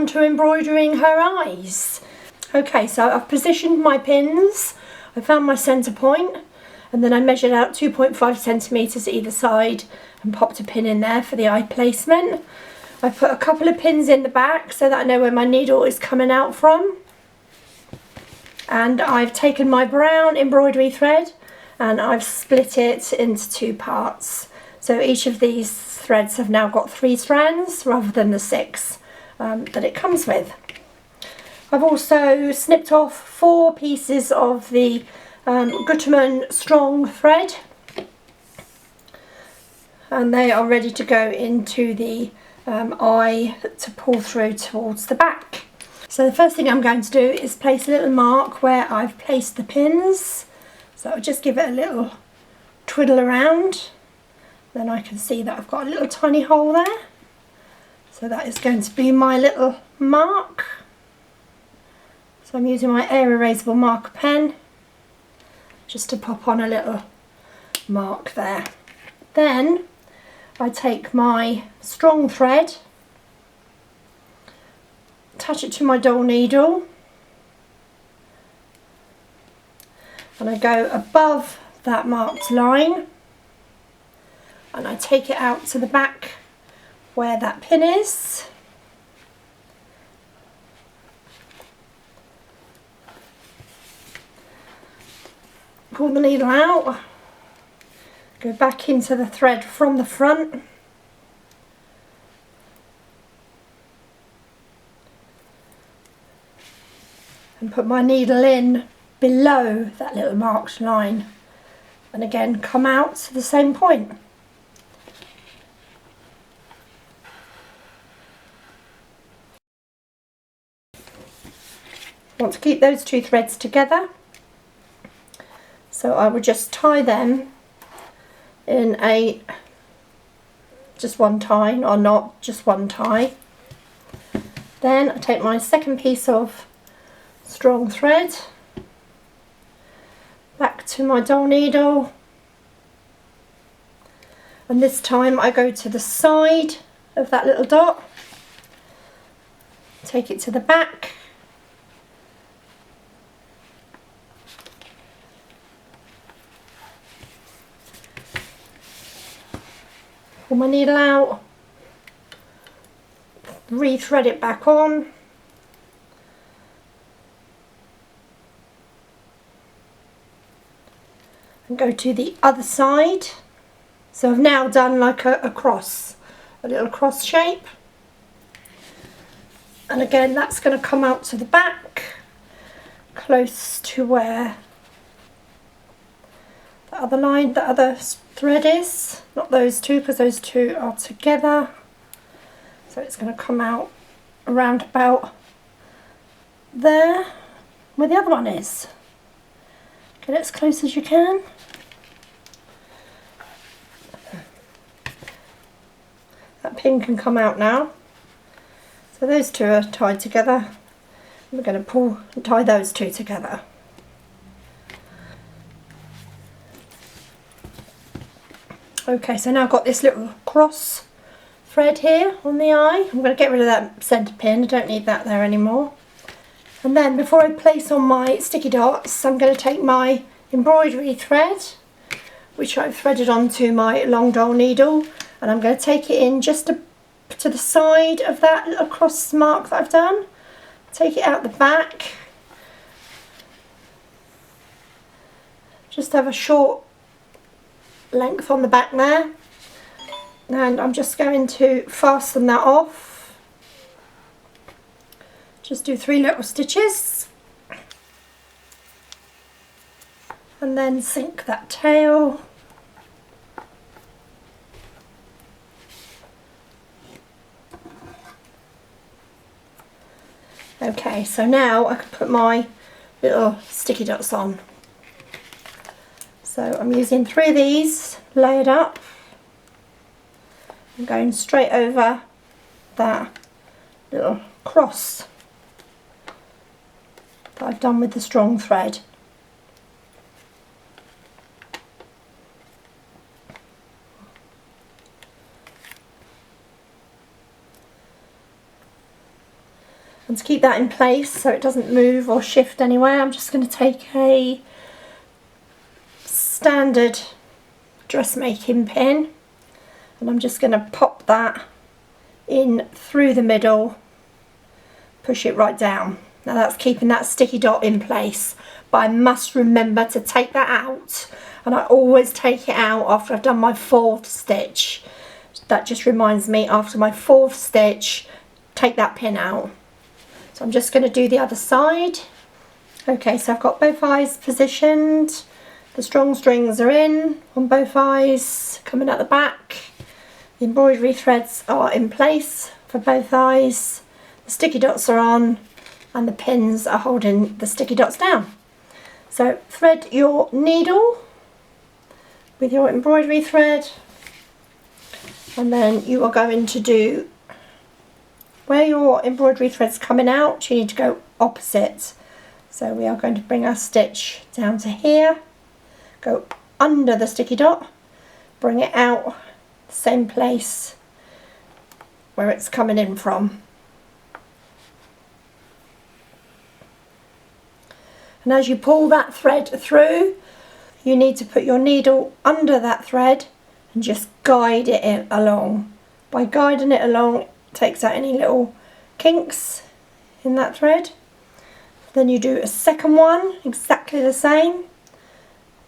on to embroidering her eyes. Okay, so I've positioned my pins, I found my centre point, and then I measured out 2.5 centimetres either side and popped a pin in there for the eye placement. I put a couple of pins in the back so that I know where my needle is coming out from. And I've taken my brown embroidery thread and I've split it into 2 parts. So each of these threads have now got 3 strands rather than the 6 that it comes with. I've also snipped off 4 pieces of the Gutermann strong thread, and they are ready to go into the eye to pull through towards the back. So the first thing I'm going to do is place a little mark where I've placed the pins. So I'll just give it a little twiddle around, then I can see that I've got a little tiny hole there. So that is going to be my little mark. So I'm using my air erasable marker pen just to pop on a little mark there. Then I take my strong thread, attach it to my dull needle, and I go above that marked line and I take it out to the back where that pin is. Pull the needle out, go back into the thread from the front, and put my needle in below that little marked line, and again come out to the same point. I want to keep those 2 threads together, so I would just tie them in just one tie, or not, just one tie. Then I take my second piece of strong thread, back to my dull needle, and this time I go to the side of that little dot, take it to the back, pull my needle out, re-thread it back on, and go to the other side. So I've now done like a cross, a little cross shape, and again that's going to come out to the back close to where the other line, the other thread is, not those 2 because those 2 are together. So it's going to come out around about there where the other one is. Get it as close as you can. That pin can come out now. So those 2 are tied together. We're going to pull and tie those 2 together. Okay, so now I've got this little cross thread here on the eye. I'm going to get rid of that centre pin, I don't need that there anymore. And then before I place on my sticky dots, I'm going to take my embroidery thread, which I've threaded onto my long dull needle, and I'm going to take it in just to the side of that little cross mark that I've done. Take it out the back, just have a short length on the back there, and I'm just going to fasten that off. Just do 3 little stitches and then sink that tail. Okay, so now I can put my little sticky dots on. So I'm using 3 of these layered up. I'm going straight over that little cross that I've done with the strong thread. And to keep that in place so it doesn't move or shift anywhere, I'm just going to take a standard dressmaking pin and I'm just going to pop that in through the middle, push it right down. Now that's keeping that sticky dot in place, but I must remember to take that out, and I always take it out after I've done my 4th stitch. That just reminds me, after my 4th stitch, take that pin out. So I'm just going to do the other side. Okay, so I've got both eyes positioned, the strong strings are in on both eyes, coming at the back. The embroidery threads are in place for both eyes, the sticky dots are on, and the pins are holding the sticky dots down. So thread your needle with your embroidery thread, and then you are going to do, where your embroidery thread's coming out, you need to go opposite. So we are going to bring our stitch down to here, go under the sticky dot, bring it out the same place where it's coming in from. And as you pull that thread through, you need to put your needle under that thread and just guide it along. By guiding it along, it takes out any little kinks in that thread. Then you do a second one, exactly the same,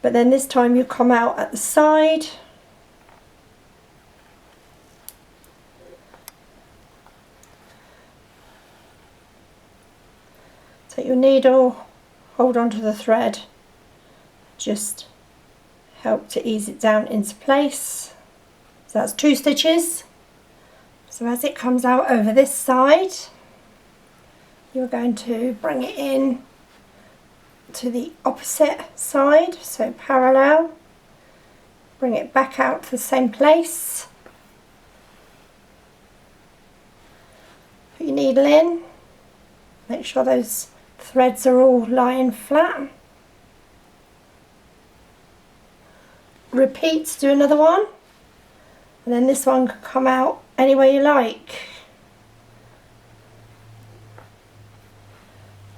but then this time you come out at the side. Take your needle, hold onto the thread, just help to ease it down into place. So that's 2 stitches. So as it comes out over this side, you're going to bring it in to the opposite side, so parallel, bring it back out to the same place, put your needle in, make sure those threads are all lying flat. Repeat, do another one, and then this one can come out any way you like.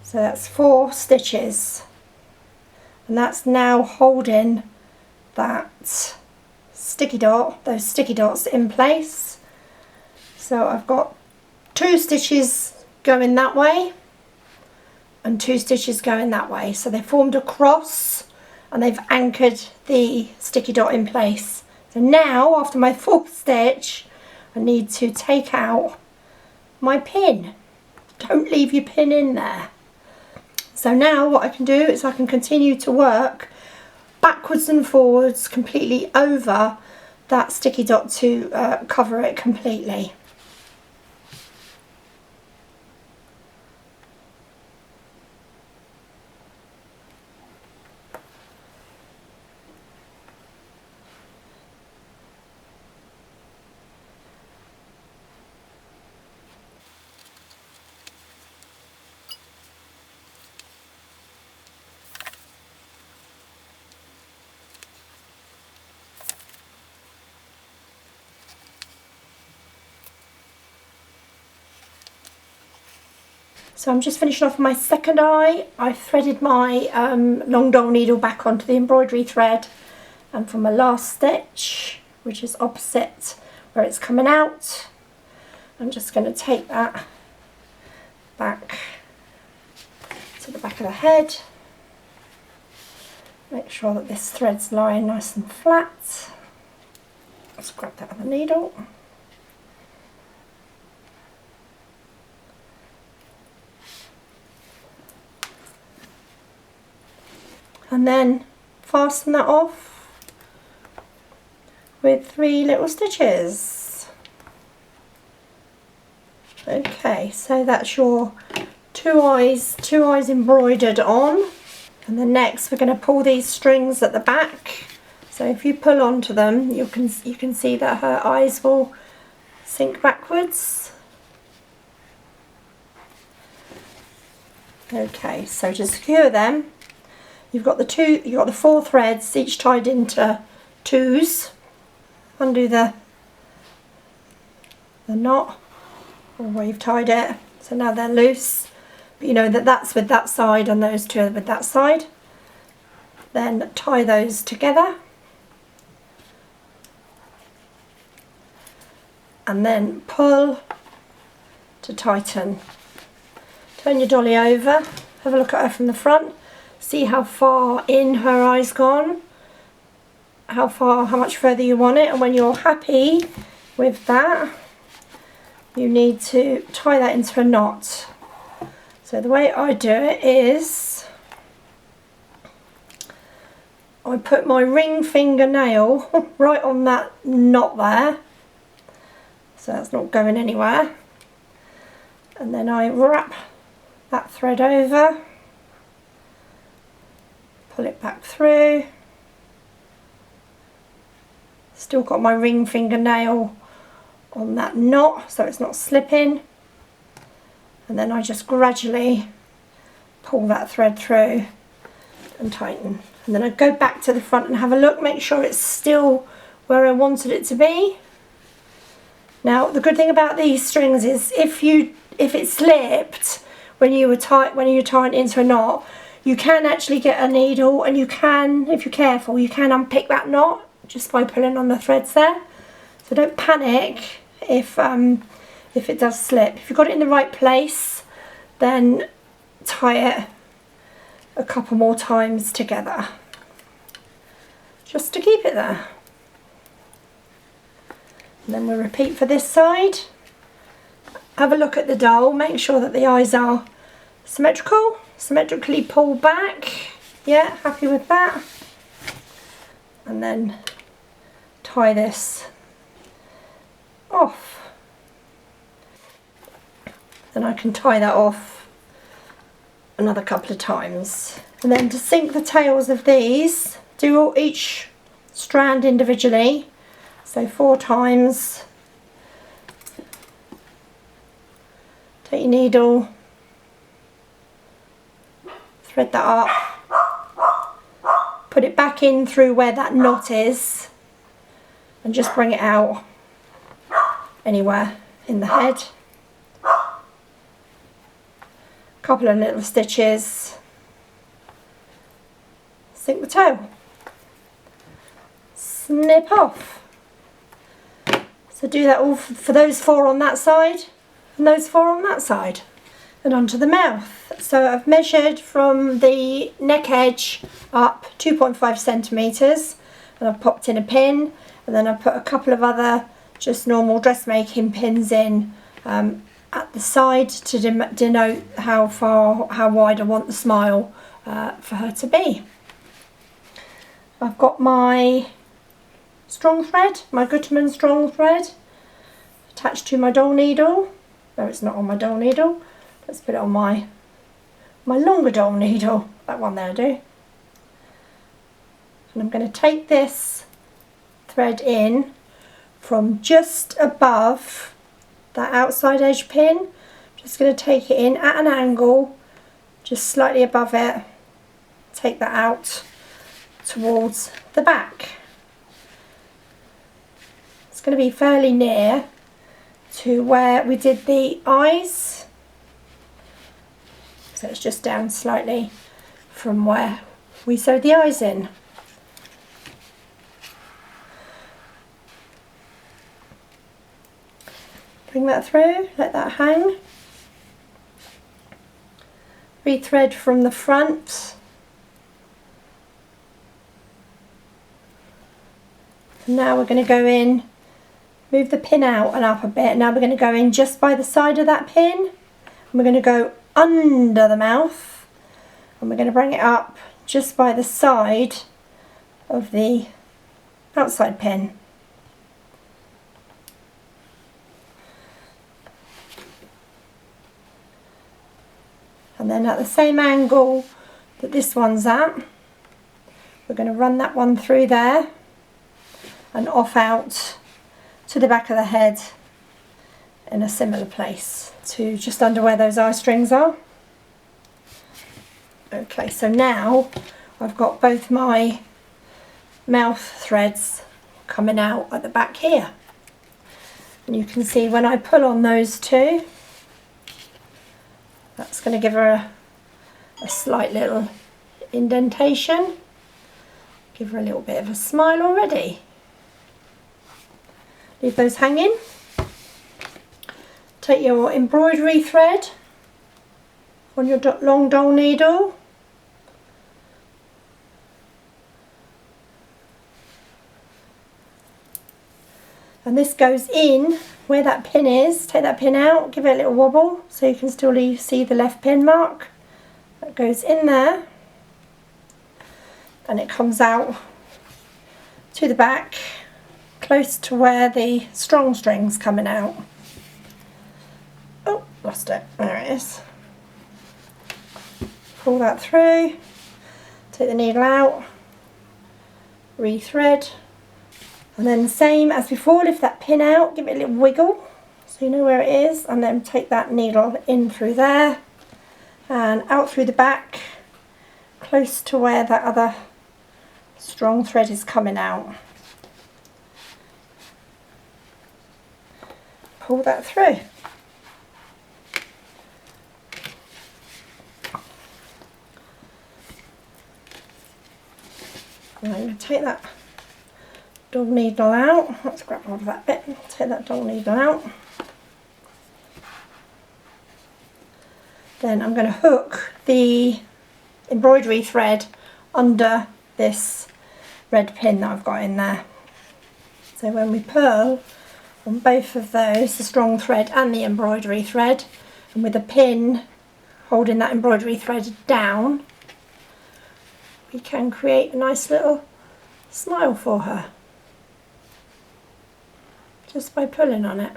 So that's 4 stitches, and that's now holding that sticky dot, those sticky dots in place. So I've got 2 stitches going that way and 2 stitches going that way, so they formed a cross and they've anchored the sticky dot in place. So now, after my 4th stitch, I need to take out my pin. Don't leave your pin in there. So now what I can do is I can continue to work backwards and forwards completely over that sticky dot to cover it completely. So I'm just finishing off my second eye. I threaded my long dole needle back onto the embroidery thread, and from my last stitch, which is opposite where it's coming out, I'm just going to take that back to the back of the head. Make sure that this thread's lying nice and flat. Let's grab that other needle. And then fasten that off with 3 little stitches. Okay, so that's your two eyes embroidered on. And then next we're going to pull these strings at the back. So if you pull onto them, you can see that her eyes will sink backwards. Okay, so to secure them, you've got the 4 threads, each tied into 2s. Undo the knot or where you've tied it. So now they're loose, but you know that that's with that side and those two are with that side. Then tie those together. And then pull to tighten. Turn your dolly over, have a look at her from the front, see how far in her eye's gone, how much further you want it, and when you're happy with that, you need to tie that into a knot. So the way I do it is, I put my ring fingernail right on that knot there, so that's not going anywhere, and then I wrap that thread over, pull it back through, still got my ring fingernail on that knot so it's not slipping, and then I just gradually pull that thread through and tighten, and then I go back to the front and have a look, make sure it's still where I wanted it to be. Now the good thing about these strings is if it slipped when you're tying it into a knot, you can actually get a needle, and you can, if you're careful, you can unpick that knot just by pulling on the threads there. So don't panic if it does slip. If you've got it in the right place, then tie it a couple more times together just to keep it there. And then we'll repeat for this side. Have a look at the doll, make sure that the eyes are symmetrically pulled back. Yeah, happy with that. And then tie this off. Then I can tie that off another couple of times. And then to sync the tails of these, do each strand individually. So 4 times. Take your needle, thread that up, put it back in through where that knot is, and just bring it out anywhere in the head. Couple of little stitches, sink the toe, snip off. So do that all for those 4 on that side and those 4 on that side, and onto the mouth. So I've measured from the neck edge up 2.5 centimetres, and I've popped in a pin, and then I've put a couple of other just normal dressmaking pins in at the side to denote how wide I want the smile for her to be. I've got my strong thread, my Gutermann strong thread, attached to my doll needle. No, it's not on my doll needle. Let's put it on my longer doll needle. That one there I do. And I'm going to take this thread in from just above that outside edge pin. Just going to take it in at an angle, just slightly above it. Take that out towards the back. It's going to be fairly near to where we did the eyes, so it's just down slightly from where we sewed the eyes in. Bring that through, let that hang. Rethread from the front. And now we're going to go in, move the pin out and up a bit. Now we're going to go in just by the side of that pin. And we're going to go under the mouth, and we're going to bring it up just by the side of the outside pin. And then at the same angle that this one's at, we're going to run that one through there and off out to the back of the head in a similar place to just under where those eye strings are. Okay, so now I've got both my mouth threads coming out at the back here. And you can see when I pull on those two, That's going to give her a slight little indentation. Give her a little bit of a smile already. Leave those hanging. Take your embroidery thread on your long doll needle. And this goes in where that pin is. Take that pin out, give it a little wobble so you can still see the left pin mark. That goes in there. And it comes out to the back, close to where the strong string's coming out. Oh, lost it. There it is. Pull that through, take the needle out, re-thread, and then same as before, lift that pin out, give it a little wiggle so you know where it is, and then take that needle in through there and out through the back, close to where that other strong thread is coming out. Pull that through. I'm going to take that doll needle out. Let's grab hold of that bit. Take that doll needle out. Then I'm going to hook the embroidery thread under this red pin that I've got in there. So when we purl on both of those, the strong thread and the embroidery thread, and with a pin holding that embroidery thread down, we can create a nice little smile for her just by pulling on it.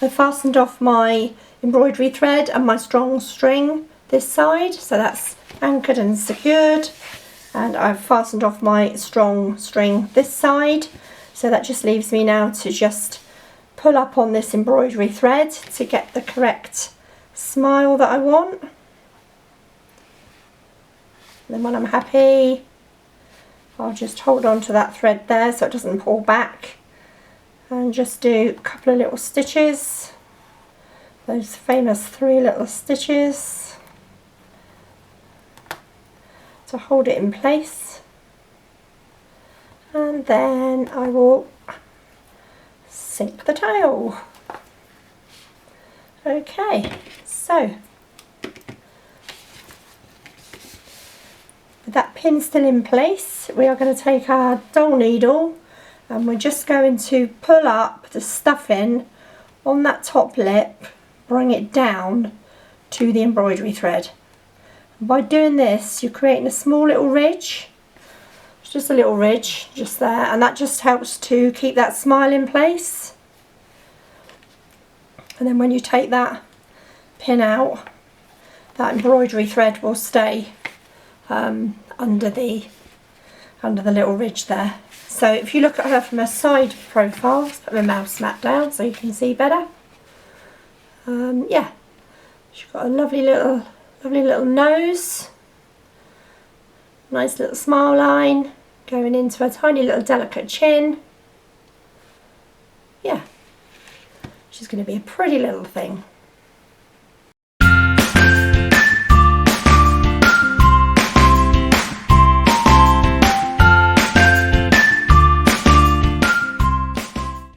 I fastened off my embroidery thread and my strong string this side, so that's anchored and secured, and I've fastened off my strong string this side, so that just leaves me now to just pull up on this embroidery thread to get the correct smile that I want. And then when I'm happy, I'll just hold on to that thread there so it doesn't pull back, and just do a couple of little stitches, those famous 3 little stitches to hold it in place, and then I will sink the tail. Okay, so with that pin still in place, we are going to take our doll needle and we're just going to pull up the stuffing on that top lip, bring it down to the embroidery thread. And by doing this, you're creating a small little ridge. It's just a little ridge just there, and that just helps to keep that smile in place. And then when you take that pin out, that embroidery thread will stay under the little ridge there. So if you look at her from a side profile, let's put my mouse mat down so you can see better. Yeah, she's got a lovely little nose, nice little smile line going into a tiny little delicate chin. Yeah, she's going to be a pretty little thing.